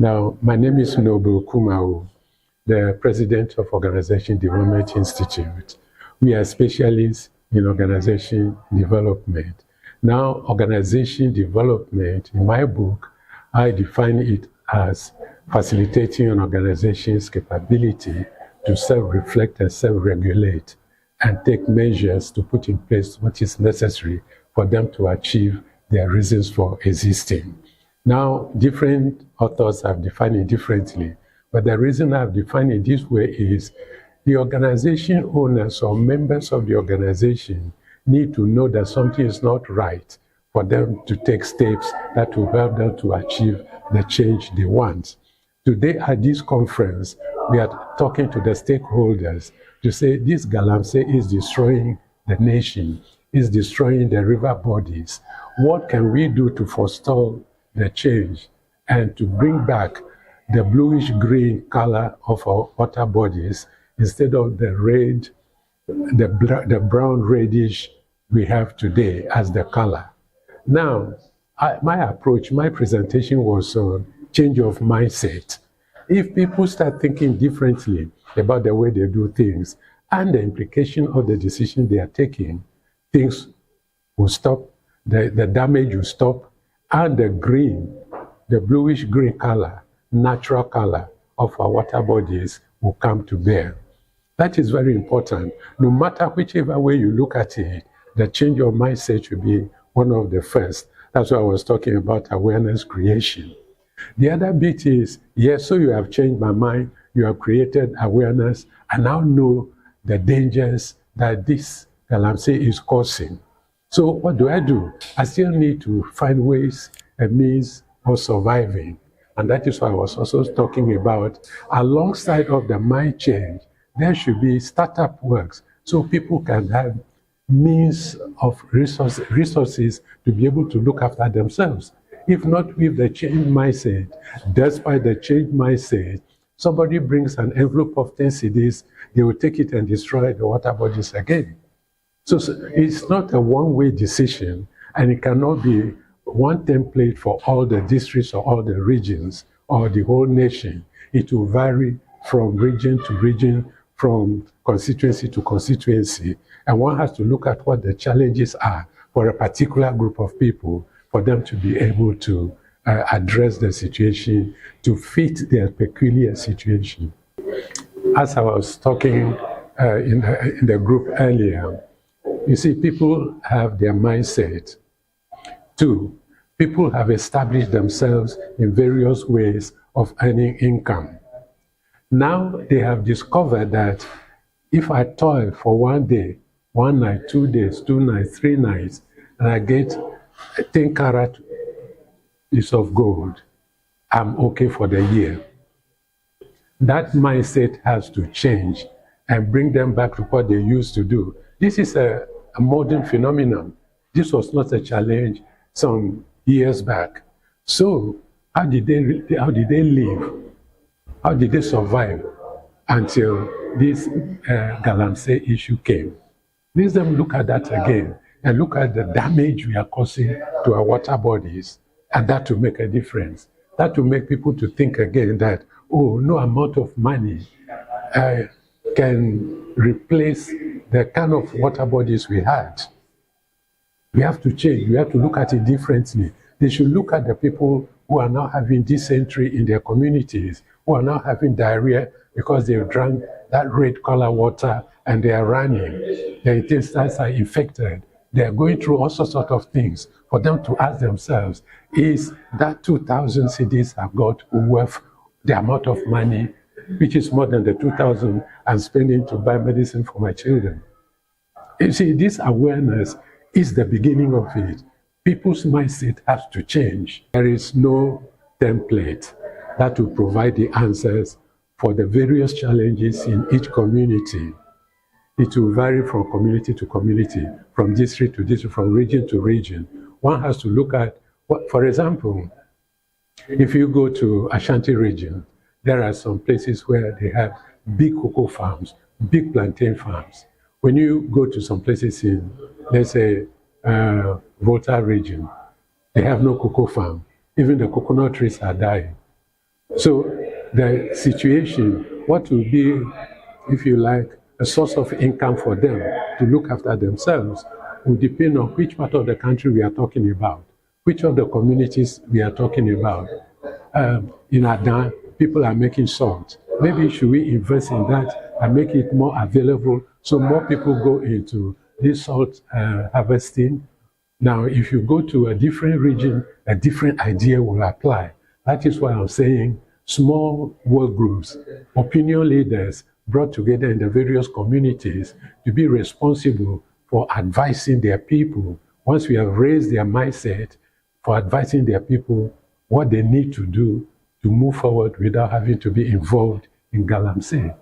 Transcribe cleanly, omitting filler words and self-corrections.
Now, my name is Noble Kumawu, the president of Organization Development Institute. We are specialists in organization development. Now, organization development, in my book, I define it as facilitating an organization's capability to self-reflect and self-regulate and take measures to put in place what is necessary for them to achieve their reasons for existing. Now, different authors have defined it differently, but the reason I've defined it this way is the organization owners or members of the organization need to know that something is not right for them to take steps that will help them to achieve the change they want. Today at this conference, we are talking to the stakeholders to say this Galamsey is destroying the nation, is destroying the river bodies. What can we do to forestall the change and to bring back the bluish-green color of our water bodies instead of the red, the brown reddish we have today as the color? Now, my approach, my presentation was on change of mindset. If people start thinking differently about the way they do things and the implication of the decision they are taking, things will stop, the damage will stop, and the green, the bluish-green color, natural color of our water bodies will come to bear. That is very important. No matter whichever way you look at it, the change of mindset should be one of the first. That's why I was talking about awareness creation. The other bit is, yes, so you have changed my mind, you have created awareness, I now know the dangers that this Galamsey is causing. So what do? I still need to find ways and means of surviving. And that is why I was also talking about, alongside of the mind change, there should be startup works so people can have means of resources to be able to look after themselves. If not with the change mindset, despite the change mindset, somebody brings an envelope of 10 cedis, they will take it and destroy the water bodies again. So it's not a one-way decision, and it cannot be one template for all the districts or all the regions or the whole nation. It will vary from region to region, from constituency to constituency, and one has to look at what the challenges are for a particular group of people for them to be able to address the situation to fit their peculiar situation. As I was talking in the group earlier, you see, people have their mindset. Two, people have established themselves in various ways of earning income. Now they have discovered that if I toil for 1 day, 1 night, 2 days, 2 nights, 3 nights, and I get a 10-carat piece of gold, I'm okay for the year. That mindset has to change and bring them back to what they used to do. This is a modern phenomenon. This was not a challenge some years back. So how did they live? How did they survive until this Galamsey issue came? Let them look at that again and look at the damage we are causing to our water bodies, and that will make a difference. That will make people to think again that, oh, no amount of money can replace the kind of water bodies we had. We have to change. We have to look at it differently. They should look at the people who are now having dysentery in their communities, who are now having diarrhea because they've drank that red color water and they are running. Their intestines are infected. They are going through all sorts of things. For them to ask themselves, is that 2,000 cedis I've got worth the amount of money, which is more than the 2,000 I'm spending to buy medicine for my children? You see, this awareness is the beginning of it. People's mindset has to change. There is no template that will provide the answers for the various challenges in each community. It will vary from community to community, from district to district, from region to region. One has to look at, what, for example, if you go to Ashanti region, there are some places where they have big cocoa farms, big plantain farms. When you go to some places in, let's say, Volta region, they have no cocoa farm. Even the coconut trees are dying. So the situation, what will be, if you like, a source of income for them to look after themselves will depend on which part of the country we are talking about, which of the communities we are talking about. In Adan, people are making salt. Maybe should we invest in that and make it more available so more people go into this salt harvesting? Now, if you go to a different region, a different idea will apply. That is why I'm saying small work groups, opinion leaders brought together in the various communities to be responsible for advising their people. Once we have raised their mindset, for advising their people what they need to do to move forward without having to be involved in galamsey.